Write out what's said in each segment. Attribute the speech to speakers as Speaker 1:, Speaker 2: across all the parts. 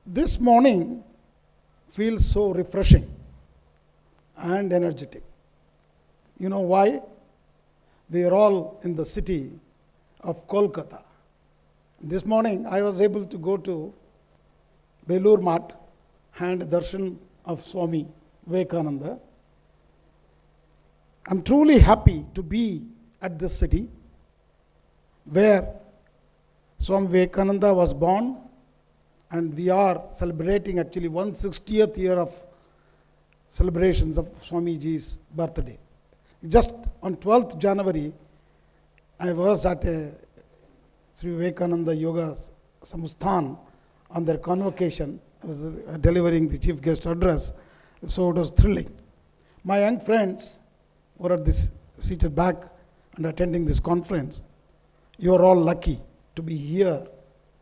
Speaker 1: This morning feels so refreshing and energetic. You know why? We are all in the city of Kolkata. This morning I was able to go to Belur Mat and darshan of Swami Vivekananda. I'm truly happy to be at this city where Swami Vivekananda was born, and we are celebrating actually 160th year of celebrations of Swamiji's birthday. Just on 12th January, I was at a Sri Vivekananda Yoga Samsthan on their convocation. I was delivering the chief guest address, so it was thrilling. My young friends were at this seated back and attending this conference. You are all lucky to be here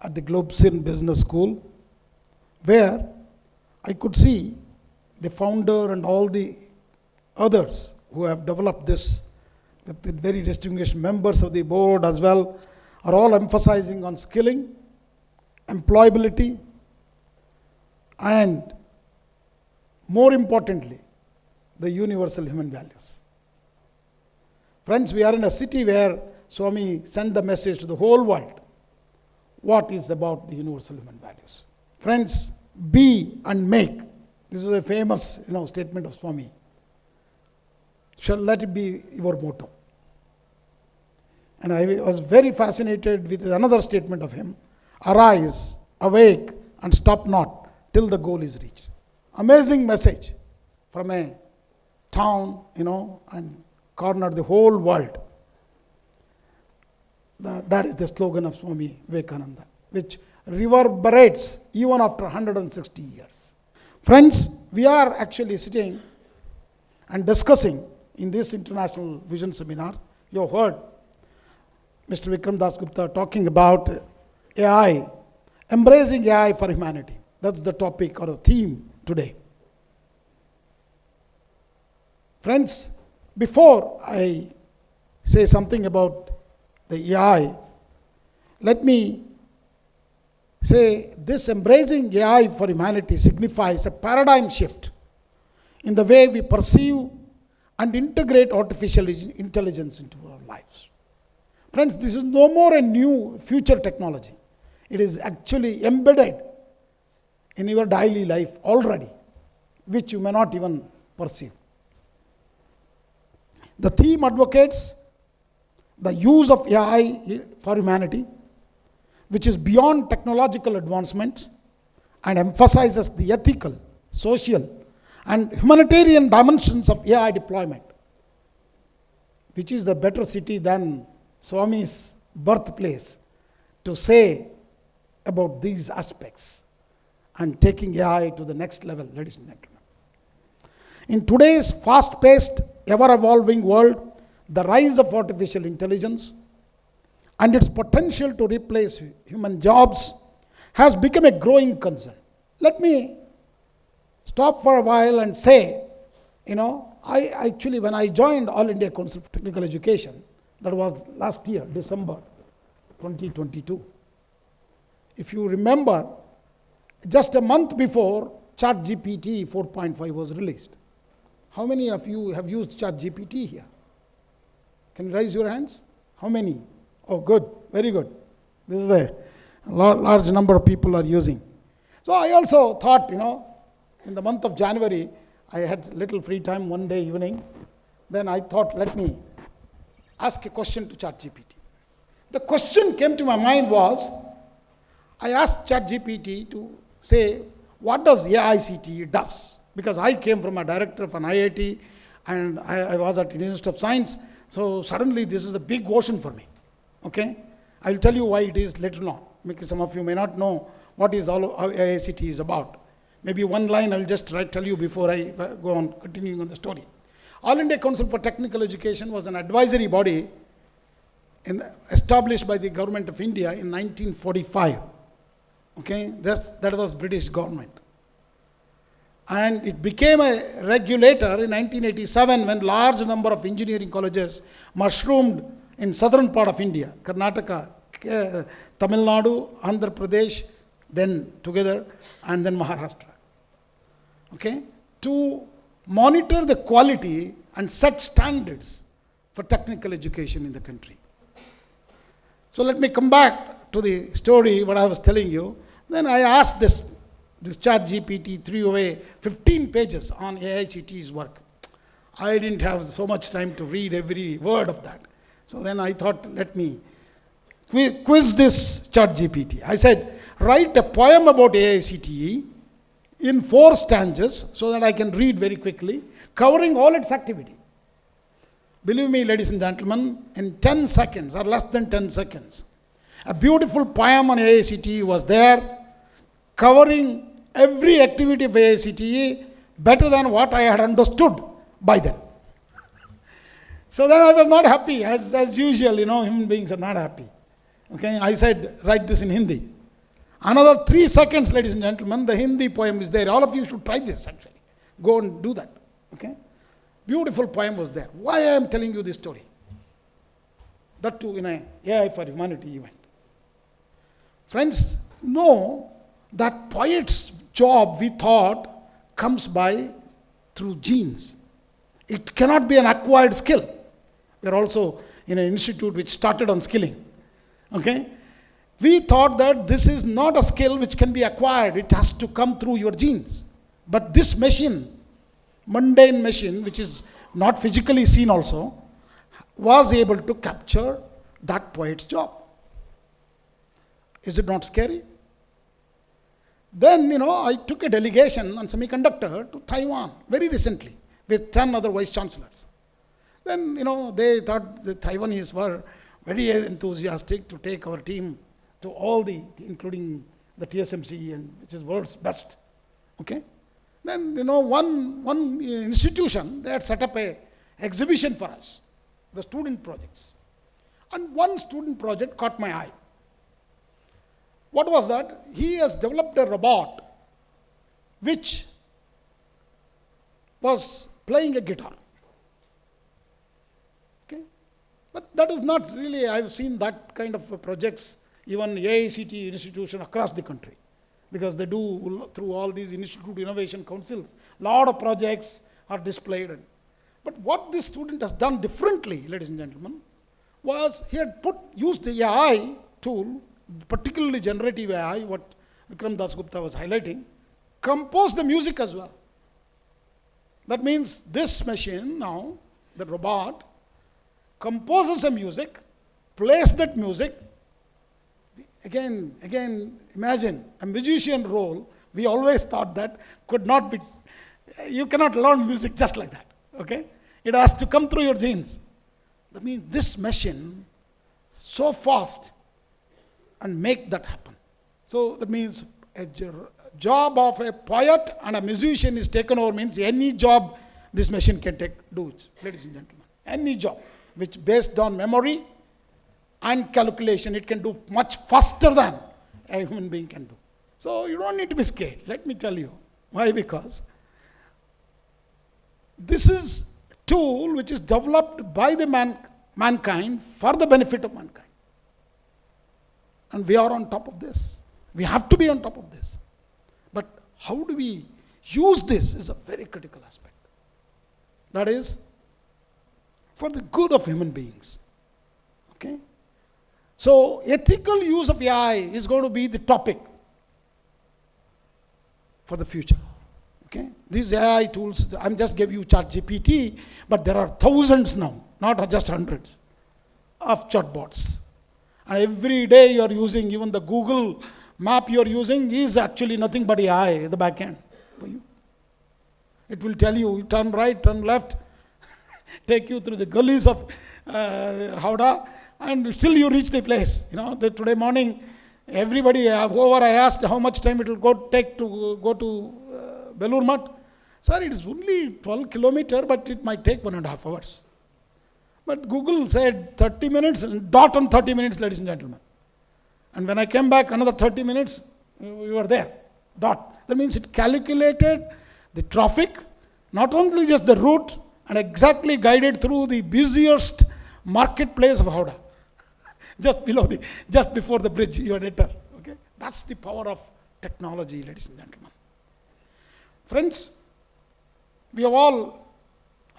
Speaker 1: at the Globsyn Business School, where I could see the founder and all the others who have developed this, with the very distinguished members of the board as well, are all emphasizing on skilling, employability, and more importantly, the universal human values. Friends, we are in a city where Swami sent the message to the whole world. What is about the universal human values? Friends, be and make. This is a famous statement of Swami. Shall let it be your motto. And I was very fascinated with another statement of him. Arise, awake, and stop not till the goal is reached. Amazing message from a town, and cornered the whole world. That is the slogan of Swami Vivekananda, which reverberates even after 160 years. Friends, we are actually sitting and discussing in this International Vision Seminar. You have heard Mr. Vikram Das Gupta talking about AI, embracing AI for humanity. That's the topic or the theme today. Friends, before I say something about the AI, let me say this embracing AI for humanity signifies a paradigm shift in the way we perceive and integrate artificial intelligence into our lives. Friends, this is no more a new future technology. It is actually embedded in your daily life already, which you may not even perceive. The theme advocates the use of AI for humanity, which is beyond technological advancement and emphasizes the ethical, social, and humanitarian dimensions of AI deployment, which is the better city than Swami's birthplace to say about these aspects and taking AI to the next level, ladies and gentlemen. In today's fast-paced, ever-evolving world, the rise of artificial intelligence and its potential to replace human jobs has become a growing concern. Let me stop for a while and say, I actually, when I joined All India Council for Technical Education, that was last year, December 2022. If you remember, just a month before, ChatGPT 4.5 was released. How many of you have used ChatGPT here? Can you raise your hands? How many? Oh, good. Very good. This is a large number of people are using. So I also thought, in the month of January, I had little free time one day evening. Then I thought, let me ask a question to ChatGPT. The question came to my mind was, I asked ChatGPT to say, what does AICTE does? Because I came from a director of an IIT and I was at the Institute of Science. So suddenly this is a big ocean for me. Okay? I will tell you why it is later on, because some of you may not know what is all AICTE is about. Maybe one line I will just tell you before I go on continuing on the story. All India Council for Technical Education was an advisory body established by the government of India in 1945. Okay? That was British government. And it became a regulator in 1987 when large number of engineering colleges mushroomed in southern part of India, Karnataka, Tamil Nadu, Andhra Pradesh, then together, and then Maharashtra. Okay? To monitor the quality and set standards for technical education in the country. So let me come back to the story, what I was telling you. Then I asked this chat GPT threw away 15 pages on AICTE's work. I didn't have so much time to read every word of that. So then I thought, let me quiz this chat GPT. I said, write a poem about AICTE in 4 stanzas so that I can read very quickly, covering all its activity. Believe me, ladies and gentlemen, in 10 seconds or less than 10 seconds, a beautiful poem on AICTE was there, covering every activity of AICTE better than what I had understood by then. So then I was not happy, as usual, human beings are not happy. Okay, I said, write this in Hindi. Another 3 seconds, ladies and gentlemen, the Hindi poem is there. All of you should try this, actually. Go and do that. Okay? Beautiful poem was there. Why I am telling you this story? That too in a AI for Humanity event. Friends, know that poet's job, we thought, comes by through genes. It cannot be an acquired skill. We are also in an institute which started on skilling. Okay? We thought that this is not a skill which can be acquired. It has to come through your genes. But this machine, mundane machine, which is not physically seen also, was able to capture that poet's job. Is it not scary? Then, I took a delegation on semiconductor to Taiwan very recently with 10 other vice chancellors. Then, they thought the Taiwanese were very enthusiastic to take our team to all including the TSMC, and which is world's best. Okay? Then, one institution, they had set up a exhibition for us, the student projects. And one student project caught my eye. What was that? He has developed a robot which was playing a guitar. Okay? But that is not really, I've seen that kind of projects, even AICT institution across the country, because they do through all these institute innovation councils, a lot of projects are displayed. But what this student has done differently, ladies and gentlemen, was he had used the AI tool, particularly generative AI, what Vikram Das Gupta was highlighting, compose the music as well. That means this machine now, the robot, composes a music, plays that music. Again, imagine a musician role. We always thought that could not be, you cannot learn music just like that. Okay? It has to come through your genes. That means this machine, so fast, and make that happen. So that means a job of a poet and a musician is taken over, means any job this machine can do it, ladies and gentlemen. Any job which based on memory and calculation, it can do much faster than a human being can do. So you don't need to be scared. Let me tell you. Why? Because this is a tool which is developed by the mankind for the benefit of mankind. And we are on top of this. We have to be on top of this. But how do we use this is a very critical aspect. That is for the good of human beings. Okay? So ethical use of AI is going to be the topic for the future. Okay? These AI tools, I'm just giving you ChatGPT, but there are thousands now, not just hundreds of chatbots. And every day you are using, even the Google map you are using is actually nothing but AI at the back end for you. It will tell you, turn right, turn left, take you through the gullies of Howrah, and still you reach the place. Today morning, everybody, whoever I asked how much time it will take to go to Belur Math. Sir, it is only 12 kilometers, but it might take 1.5 hours. But Google said 30 minutes, dot on 30 minutes, ladies and gentlemen. And when I came back, another 30 minutes, we were there, dot. That means it calculated the traffic, not only just the route, and exactly guided through the busiest marketplace of Howrah. just before the bridge, you enter. Okay? That's the power of technology, ladies and gentlemen. Friends, we have all,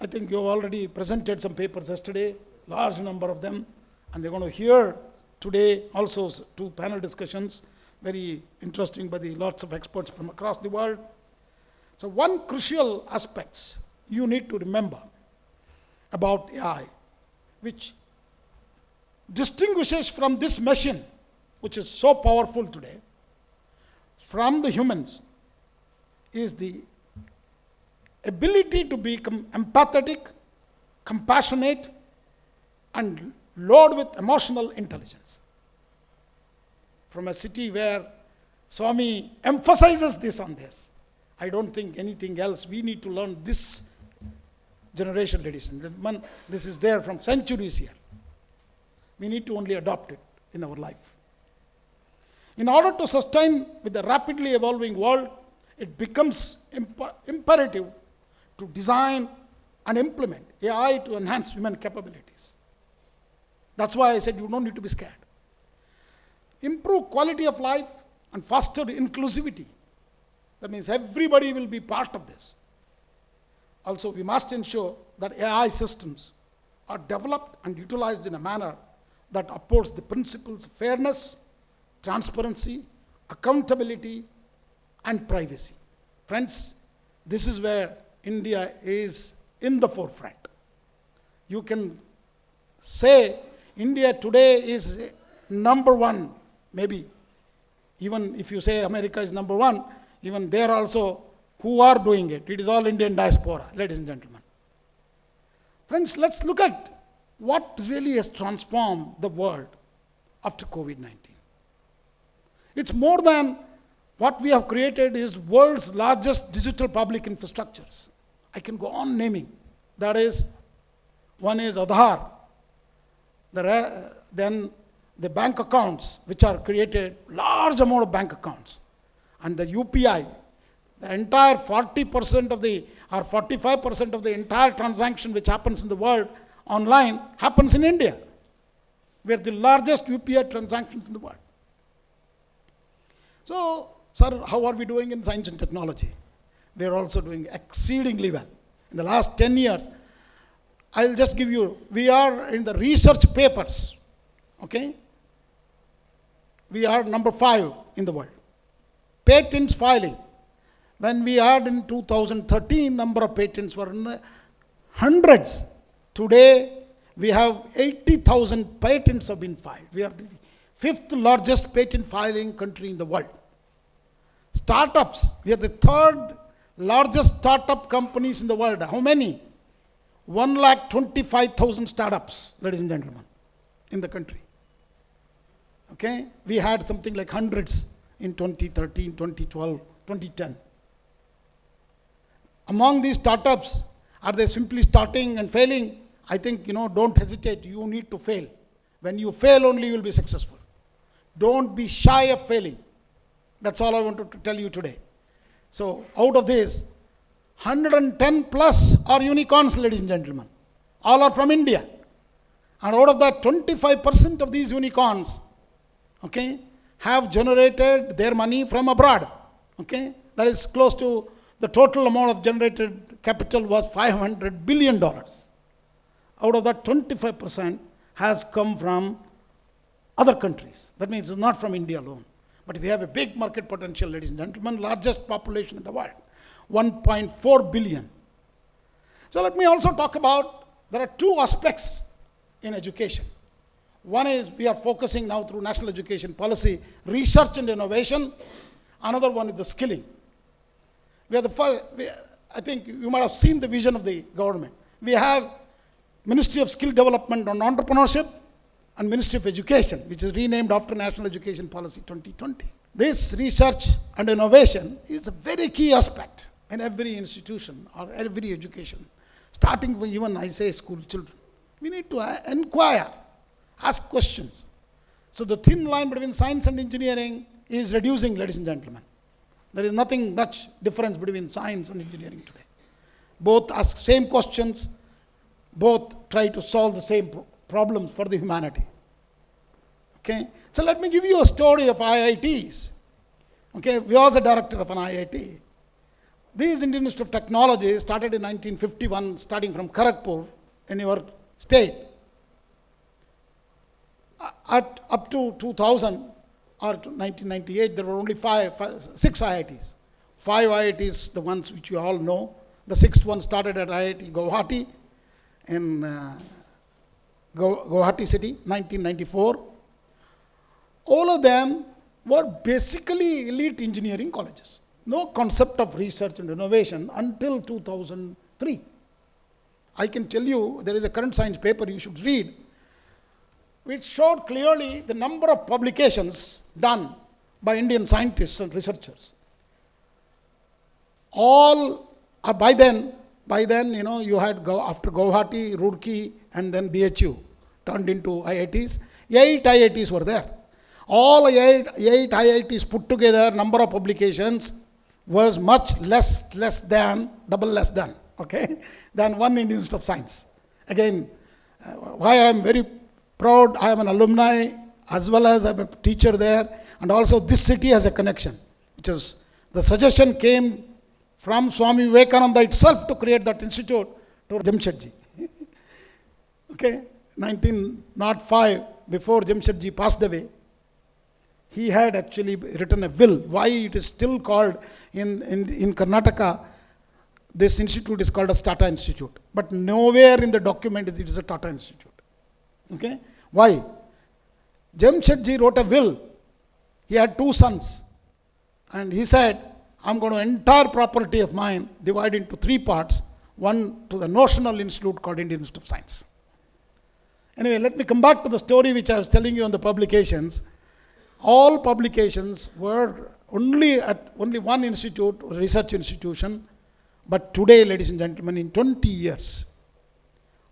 Speaker 1: I think you have already presented some papers yesterday, large number of them, and they're going to hear today also 2 panel discussions, very interesting by the lots of experts from across the world. So one crucial aspects you need to remember about AI, which distinguishes from this machine, which is so powerful today, from the humans, is the ability to become empathetic, compassionate, and loaded with emotional intelligence. From a city where Swami emphasizes this on this, I don't think anything else. We need to learn this generation, ladies and gentlemen. This is there from centuries here. We need to only adopt it in our life. In order to sustain with the rapidly evolving world, it becomes imperative to design and implement AI to enhance human capabilities. That's why I said you don't need to be scared. Improve quality of life and foster inclusivity. That means everybody will be part of this. Also, we must ensure that AI systems are developed and utilized in a manner that upholds the principles of fairness, transparency, accountability, and privacy. Friends, this is where India is in the forefront. You can say India today is number 1, maybe. Even if you say America is number 1, even there also, who are doing it? It is all Indian diaspora, ladies and gentlemen. Friends, let's look at what really has transformed the world after COVID-19. It's more than what we have created is world's largest digital public infrastructures. I can go on naming. That is, one is Aadhaar, then the bank accounts which are created, large amount of bank accounts, and the UPI, the entire 40% of the, or 45% of the entire transaction which happens in the world online happens in India. We are the largest UPI transactions in the world. So, sir, how are we doing in science and technology? We are also doing exceedingly well. In the last 10 years, I'll just give you, we are in the research papers, okay? We are number 5 in the world. Patents filing. When we had in 2013, number of patents were in hundreds. Today, we have 80,000 patents have been filed. We are the 5th largest patent filing country in the world. Startups, we are the 3rd largest startup companies in the world. How many? 125,000 startups, ladies and gentlemen, in the country. Okay? We had something like hundreds in 2013, 2012, 2010. Among these startups, are they simply starting and failing? I think, don't hesitate. You need to fail. When you fail only, you will be successful. Don't be shy of failing. That's all I wanted to tell you today. So, out of this, 110 plus are unicorns, ladies and gentlemen. All are from India. And out of that, 25% of these unicorns, okay, have generated their money from abroad. Okay? That is close to the total amount of generated capital was $500 billion. Out of that, 25% has come from other countries. That means it's not from India alone. But we have a big market potential, ladies and gentlemen, largest population in the world, 1.4 billion. So let me also talk about, there are 2 aspects in education. One is we are focusing now through national education policy, research and innovation. Another one is the skilling. We are the first, I think you might have seen the vision of the government. We have Ministry of Skill Development and Entrepreneurship and Ministry of Education, which is renamed after National Education Policy 2020. This research and innovation is a very key aspect in every institution or every education, starting from even, I say, school children. We need to inquire, ask questions. So the thin line between science and engineering is reducing, ladies and gentlemen. There is nothing much difference between science and engineering today. Both ask same questions, both try to solve the same problems for the humanity. Okay? So let me give you a story of IITs. Okay, he was a director of an IIT. This Indian Institute of Technology started in 1951, starting from Kharagpur in your state. Up to 2000 or to 1998, there were only six IITs. 5 IITs, the ones which you all know. The sixth one started at IIT Guwahati in Guwahati city, 1994. All of them were basically elite engineering colleges. No concept of research and innovation until 2003. I can tell you, there is a current science paper you should read, which showed clearly the number of publications done by Indian scientists and researchers. All by then, you had after Guwahati, Roorkee, and then BHU turned into IITs. 8 IITs were there. All 8 IITs put together, number of publications was much less than one Indian Institute of Science. Again, why I am very proud, I am an alumni as well as I am a teacher there, and also this city has a connection, which is the suggestion came from Swami Vivekananda itself to create that institute to Jamshedji. Okay, 1905, before Jamshedji passed away, he had actually written a will. Why it is still called in Karnataka, this institute is called as Tata Institute. But nowhere in the document it is a Tata Institute. Okay? Why? Jamshedji wrote a will. He had 2 sons. And he said, I'm going to entire property of mine divide into 3 parts. One to the notional institute called Indian Institute of Science. Anyway, let me come back to the story which I was telling you on the publications. All publications were only at only one institute, research institution. But today, ladies and gentlemen, in 20 years,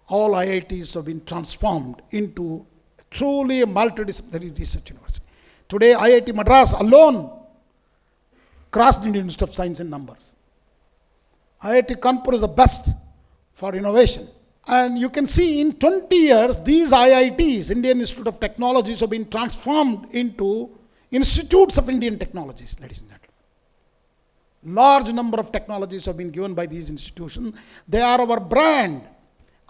Speaker 1: all IITs have been transformed into truly a multidisciplinary research university. Today, IIT Madras alone crossed Indian Institute of Science in numbers. IIT Kanpur is the best for innovation. And you can see in 20 years, these IITs, Indian Institute of Technologies, have been transformed into institutes of Indian technologies, ladies and gentlemen. Large number of technologies have been given by these institutions. They are our brand.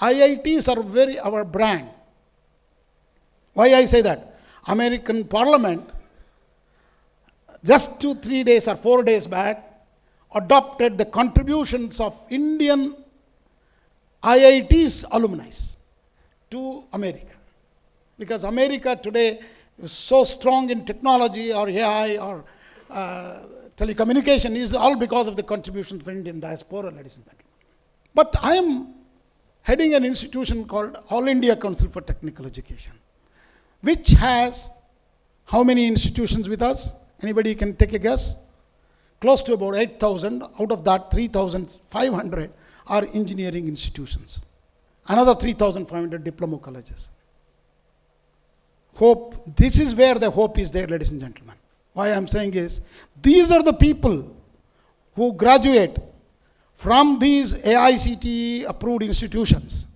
Speaker 1: IITs are our brand. Why I say that? American Parliament, just 2-3 days or 4 days back, adopted the contributions of Indian IITs alumni to America. Because America today is so strong in technology or AI or telecommunication is all because of the contributions of Indian diaspora, ladies and gentlemen. But I am heading an institution called All India Council for Technical Education, which has how many institutions with us? Anybody can take a guess? Close to about 8,000. Out of that, 3,500 are engineering institutions. Another 3,500 diploma colleges. Hope, this is where the hope is there, ladies and gentlemen. Why I am saying is, these are the people who graduate from these AICTE approved institutions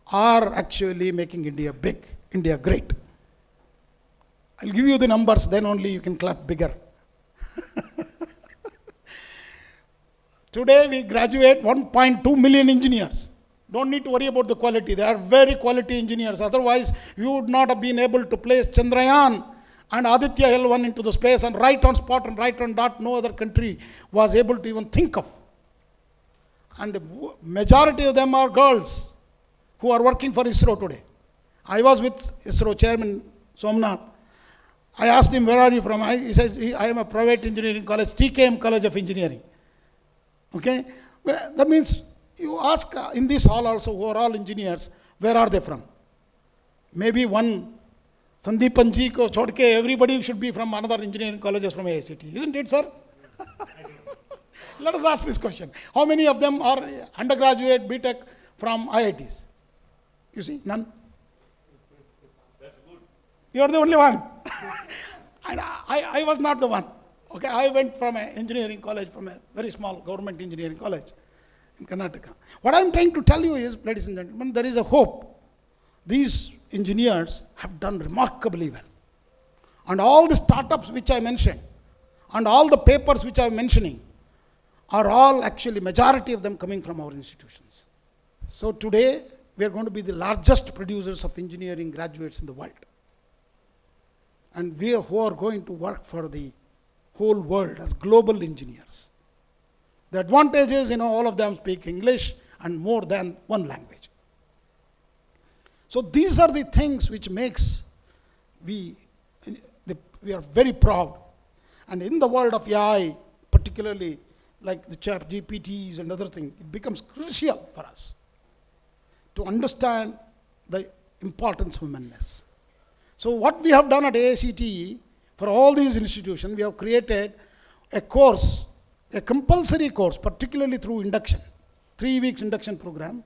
Speaker 1: are actually making India big, India great. I'll give you the numbers, then only you can clap bigger. Today we graduate 1.2 million engineers. Don't need to worry about the quality. They are very quality engineers. Otherwise, you would not have been able to place Chandrayaan and Aditya L1 into the space and right on spot and right on dot. No other country was able to even think of. And the majority of them are girls who are working for ISRO today. I was with ISRO chairman Somnath. I asked him, where are you from? He says, I am a private engineering college, TKM College of Engineering. Okay? Well, that means you ask in this hall also, who are all engineers, where are they from? Maybe one Sandeepan ji ko chhod ke everybody should be from another engineering colleges from AICT. Isn't it, sir? Let us ask this question. How many of them are undergraduate, BTech from IITs? You see, none.
Speaker 2: That's good.
Speaker 1: You are the only one. And I was not the one. Okay, I went from an engineering college, from a very small government engineering college in Karnataka. What I am trying to tell you is, ladies and gentlemen, there is a hope. These engineers have done remarkably well. And all the startups which I mentioned, and all the papers which I am mentioning are all actually, majority of them coming from our institutions. So today, we are going to be the largest producers of engineering graduates in the world. And we who are going to work for the whole world as global engineers. The advantage is, all of them speak English and more than one language. So these are the things which makes we are very proud. And in the world of AI, particularly like the chat GPTs and other things, it becomes crucial for us to understand the importance of humanness. So what we have done at AICTE, for all these institutions, we have created a course, a compulsory course, particularly through induction, 3 weeks induction program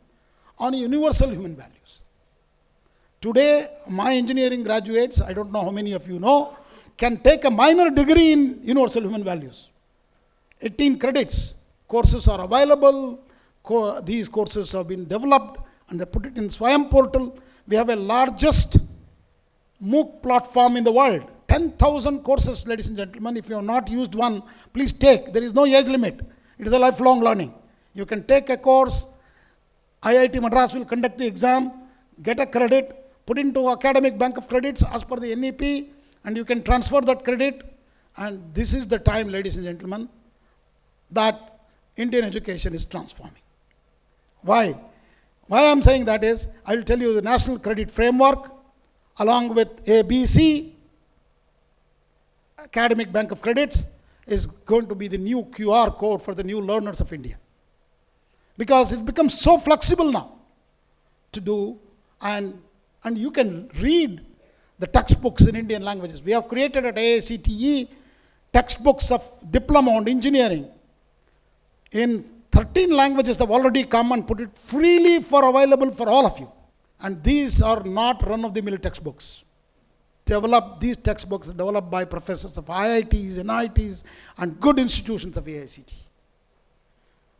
Speaker 1: on universal human values. Today, my engineering graduates, I don't know how many of you know, can take a minor degree in universal human values. 18 credits. Courses are available. These courses have been developed and they put it in Swayam portal. We have a largest MOOC platform in the world. 10,000 courses, ladies and gentlemen. If you have not used one, please take. There is no age limit. It is a lifelong learning. You can take a course. IIT Madras will conduct the exam, get a credit, put into academic bank of credits as per the NEP, and you can transfer that credit. And this is the time, ladies and gentlemen, that Indian education is transforming. Why? Why I am saying that is, I will tell you the National Credit Framework, along with ABC, Academic Bank of Credits, is going to be the new QR code for the new learners of India. Because it becomes so flexible now to do, and you can read the textbooks in Indian languages. We have created at AICTE textbooks of diploma on engineering in 13 languages. They've already come and put it freely available for all of you. And these are not run-of-the-mill textbooks. These textbooks are developed by professors of IITs, NITs, and good institutions of AICTE.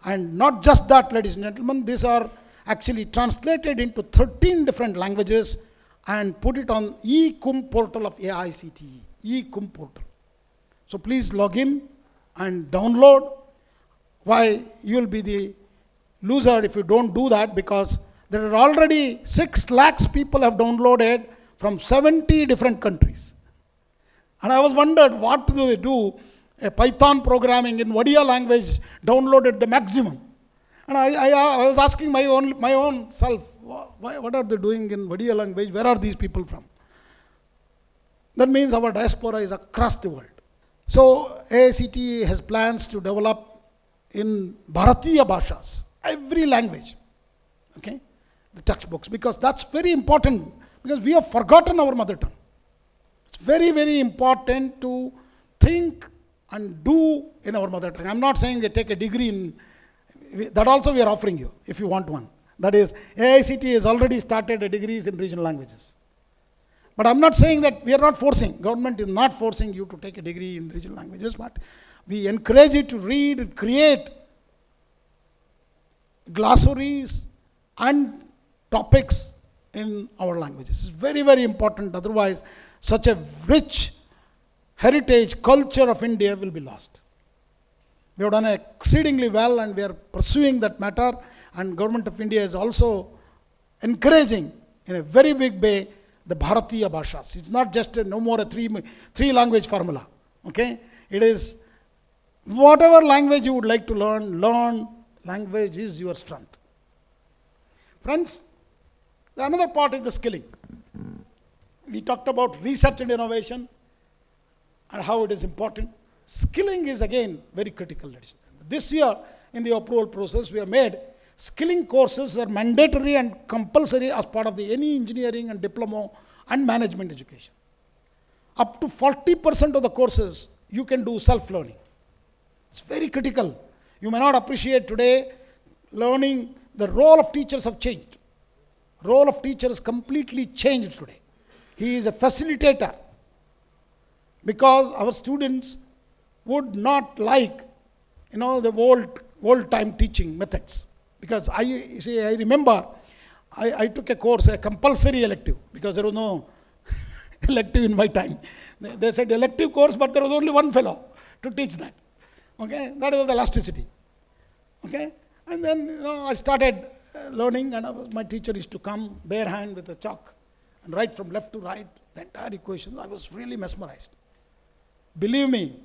Speaker 1: And not just that, ladies and gentlemen, these are actually translated into 13 different languages and put it on e-cum portal of AICTE, e-cum portal. So please log in and download. Why? You will be the loser if you don't do that, because there are already 6 lakhs people have downloaded from 70 different countries. And I was wondered, what do they do? A Python programming in Vadiya language downloaded the maximum. And I was asking my own self, what are they doing in Vadiya language? Where are these people from? That means our diaspora is across the world. So AICTE has plans to develop in Bharatiya Bhashas, every language, okay, the textbooks, because that's very important, because we have forgotten our mother tongue. It's very, very important to think and do in our mother tongue. I'm not saying they take a degree in, that also we are offering you, if you want one. That is, AICTE has already started degrees in regional languages. But I'm not saying that we are not forcing, government is not forcing you to take a degree in regional languages, but we encourage you to read and create glossaries and topics in our languages. It's very, very important. Otherwise, such a rich heritage, culture of India will be lost. We have done exceedingly well and we are pursuing that matter, and Government of India is also encouraging in a very big way the Bharatiya Bhashas. It's not just no more a three language formula. Okay? It is whatever language you would like to learn. Language is your strength. Friends, another part is the skilling. We talked about research and innovation and how it is important. Skilling is again very critical. This year in the approval process we have made skilling courses are mandatory and compulsory as part of any engineering and diploma and management education. Up to 40% of the courses you can do self-learning. It's very critical. You may not appreciate today learning. The role of teachers have changed. Role of teacher is completely changed today. He is a facilitator, because our students would not like, the old time teaching methods. Because I remember I took a course, a compulsory elective, because there was no elective in my time. They said elective course, but there was only one fellow to teach that. Okay, that was the elasticity. Okay, and then I started learning, and my teacher used to come bare hand with a chalk and write from left to right the entire equation. I was really mesmerized. Believe me,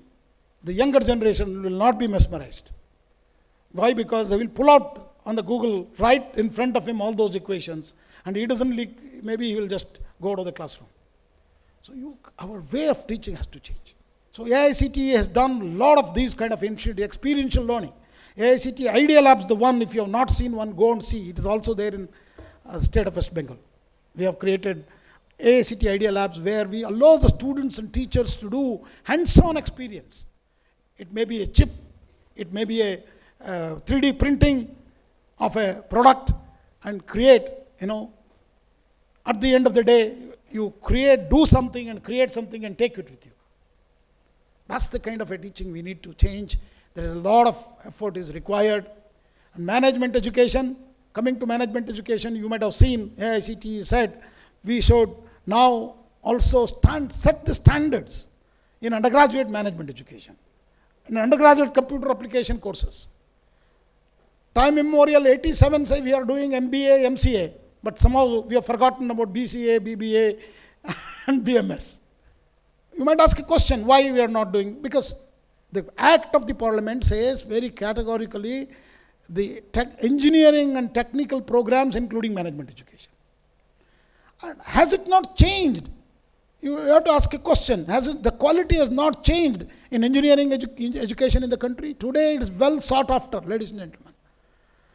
Speaker 1: the younger generation will not be mesmerized. Why? Because they will pull out on the Google right in front of him all those equations, and he doesn't maybe he will just go to the classroom. So our way of teaching has to change. So AICTE has done a lot of these kind of experiential learning. AICTE Idea Labs, the one, if you have not seen one, go and see. It is also there in the state of West Bengal. We have created AICTE Idea Labs where we allow the students and teachers to do hands-on experience. It may be a chip, it may be a 3D printing of a product, and create, at the end of the day, you do something and create something and take it with you. That's the kind of a teaching we need to change. There is a lot of effort is required. And management education, coming to management education, you might have seen AICTE said we should now also set the standards in undergraduate management education, in undergraduate computer application courses. Time immemorial, 87 say we are doing MBA, MCA, but somehow we have forgotten about BCA, BBA, and BMS. You might ask a question, why we are not doing? Because the Act of the Parliament says very categorically the engineering and technical programs, including management education. And has it not changed? You have to ask a question. The quality has not changed in engineering education in the country? Today it is well sought after, ladies and gentlemen.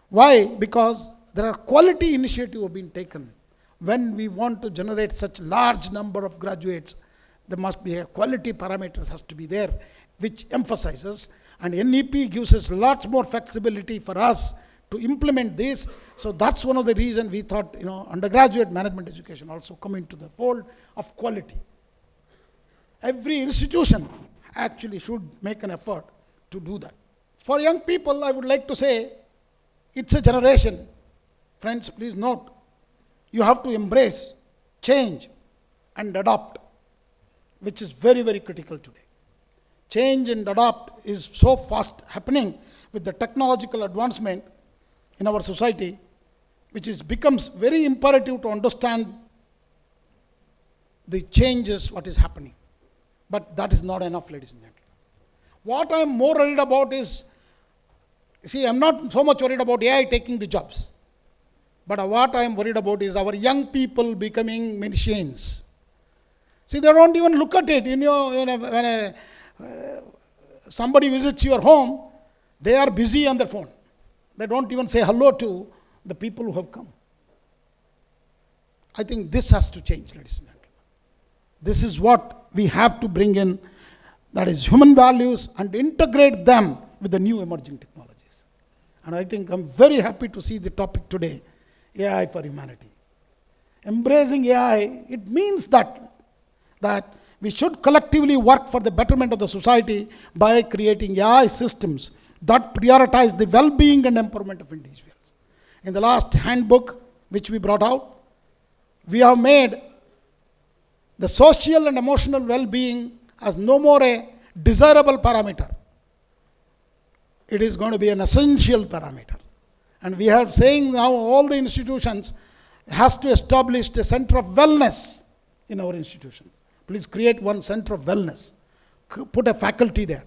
Speaker 1: Why? Because there are quality initiatives have been taken. When we want to generate such large number of graduates, there must be a quality parameters has to be there, which emphasizes, and NEP gives us lots more flexibility for us to implement this. So that's one of the reasons we thought, undergraduate management education also come into the fold of quality. Every institution actually should make an effort to do that. For young people, I would like to say, it's a generation. Friends, please note, you have to embrace, change, and adopt, which is very, very critical today. Change and adopt is so fast happening with the technological advancement in our society, which becomes very imperative to understand the changes, what is happening. But that is not enough, ladies and gentlemen. What I am more worried about is, I'm not so much worried about AI taking the jobs. But what I am worried about is our young people becoming machines. They don't even look at it. When somebody visits your home, they are busy on their phone. They don't even say hello to the people who have come. I think this has to change, ladies and gentlemen. This is what we have to bring in, that is human values, and integrate them with the new emerging technologies. And I think I'm very happy to see the topic today, AI for humanity. Embracing AI, it means that we should collectively work for the betterment of the society by creating AI systems that prioritize the well-being and empowerment of individuals. In the last handbook which we brought out, we have made the social and emotional well-being as no more a desirable parameter. It is going to be an essential parameter. And we are saying now all the institutions has to establish a center of wellness in our institutions. Please create one center of wellness. Put a faculty there.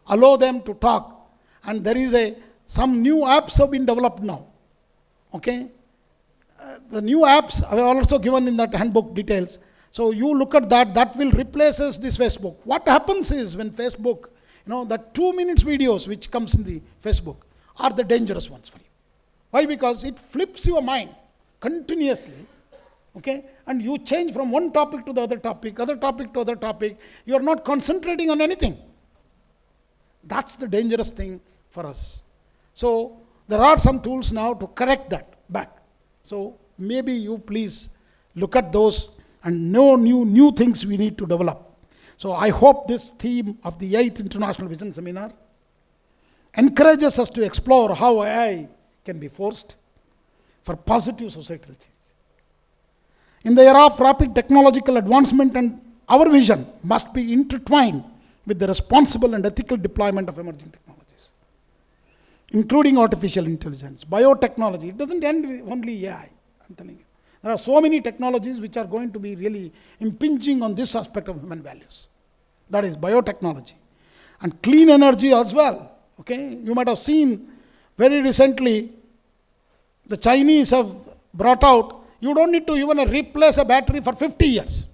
Speaker 1: Allow them to talk. And there is some new apps have been developed now. Okay? The new apps are also given in that handbook details. So you look at that, that will replace this Facebook. What happens is when Facebook, the 2 minutes videos which comes in the Facebook are the dangerous ones for you. Why? Because it flips your mind continuously. Okay? And you change from one topic to the other topic to other topic. You are not concentrating on anything. That's the dangerous thing for us. So there are some tools now to correct that back. So maybe you please look at those and know new things we need to develop. So I hope this theme of the 8th International Vision Seminar encourages us to explore how AI can be forced for positive societal change. In the era of rapid technological advancement, and our vision must be intertwined with the responsible and ethical deployment of emerging technologies, including artificial intelligence, biotechnology. It doesn't end with only AI, I'm telling you. There are so many technologies which are going to be really impinging on this aspect of human values. That is biotechnology. And clean energy as well. Okay, you might have seen very recently, the Chinese have brought out, you don't need to even replace a battery for 50 years.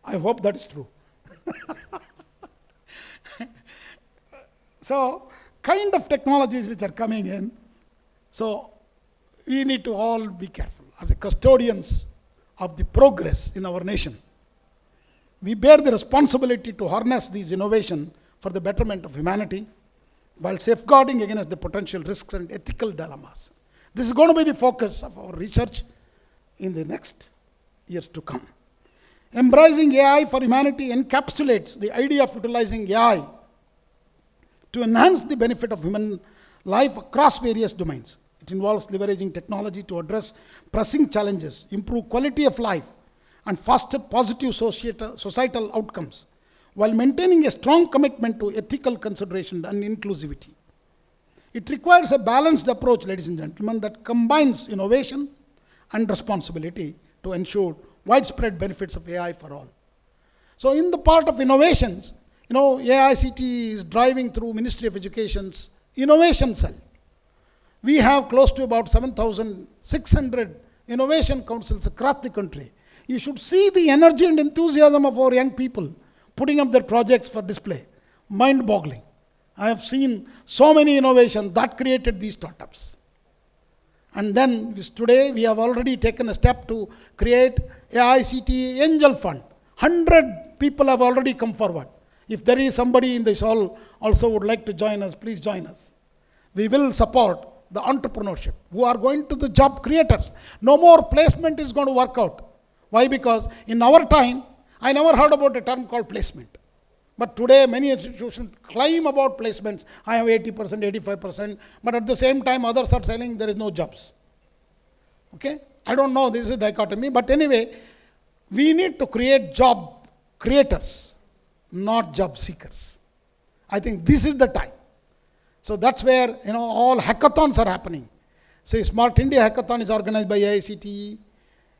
Speaker 1: I hope that is true. So, kind of technologies which are coming in. So, we need to all be careful as a custodians of the progress in our nation. We bear the responsibility to harness these innovations for the betterment of humanity while safeguarding against the potential risks and ethical dilemmas. This is going to be the focus of our research in the next years to come. Embracing AI for humanity encapsulates the idea of utilizing AI to enhance the benefit of human life across various domains. It involves leveraging technology to address pressing challenges, improve quality of life, and foster positive societal outcomes, while maintaining a strong commitment to ethical consideration and inclusivity. It requires a balanced approach, ladies and gentlemen, that combines innovation and responsibility to ensure widespread benefits of AI for all. So in the part of innovations, AICT is driving through Ministry of Education's innovation cell. We have close to about 7,600 innovation councils across the country. You should see the energy and enthusiasm of our young people putting up their projects for display. Mind-boggling. I have seen so many innovations that created these startups. And then today we have already taken a step to create AICT Angel Fund. 100 people have already come forward. If there is somebody in this hall also would like to join us, please join us. We will support the entrepreneurship who are going to the job creators. No more placement is going to work out. Why? Because in our time, I never heard about a term called placement. But today, many institutions claim about placements. I have 80%, 85%, but at the same time, others are saying there is no jobs. Okay? I don't know, this is a dichotomy, but anyway, we need to create job creators, not job seekers. I think this is the time. So that's where, all hackathons are happening. So Smart India Hackathon is organized by IICTE.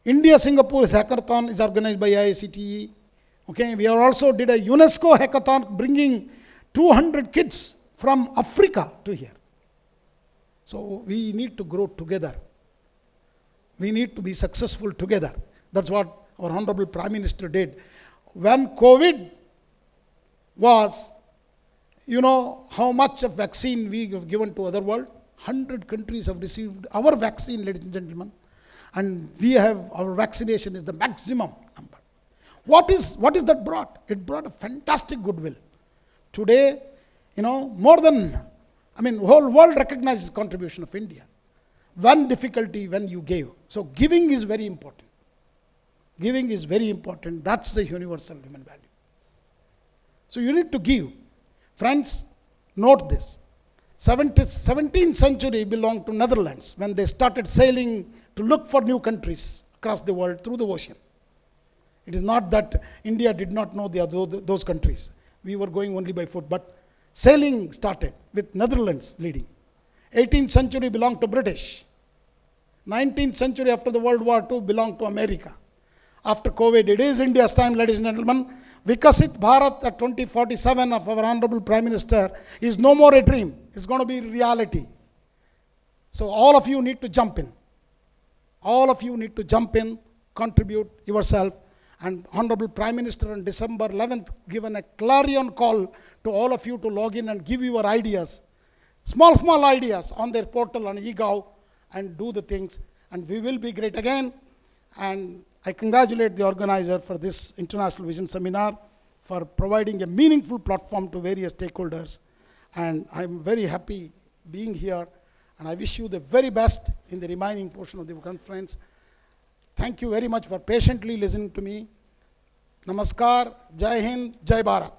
Speaker 1: India-Singapore Hackathon is organized by IICTE. Okay, we also did a UNESCO Hackathon bringing 200 kids from Africa to here. So we need to grow together. We need to be successful together. That's what our Honourable Prime Minister did. When COVID was, how much of vaccine we have given to other world? 100 countries have received our vaccine, ladies and gentlemen. And our vaccination is the maximum number. What is that brought? It brought a fantastic goodwill. Today, more than, whole world recognizes contribution of India. One difficulty when you gave. So giving is very important. Giving is very important. That's the universal human value. So you need to give. Friends, note this. 17th century belonged to Netherlands when they started sailing to look for new countries across the world through the ocean. It is not that India did not know those countries. We were going only by foot, but sailing started with Netherlands leading. 18th century belonged to British. 19th century after the World War II belonged to America. After COVID, it is India's time, ladies and gentlemen. Vikasit Bharat at 2047 of our Honourable Prime Minister is no more a dream. It's going to be reality. So all of you need to jump in. All of you need to jump in, contribute yourself. And Honourable Prime Minister on December 11th given a clarion call to all of you to log in and give your ideas. Small ideas on their portal on eGov and do the things. And we will be great again. And I congratulate the organizer for this International Vision Seminar for providing a meaningful platform to various stakeholders. And I'm very happy being here. And I wish you the very best in the remaining portion of the conference. Thank you very much for patiently listening to me. Namaskar, Jai Hind, Jai Bharat.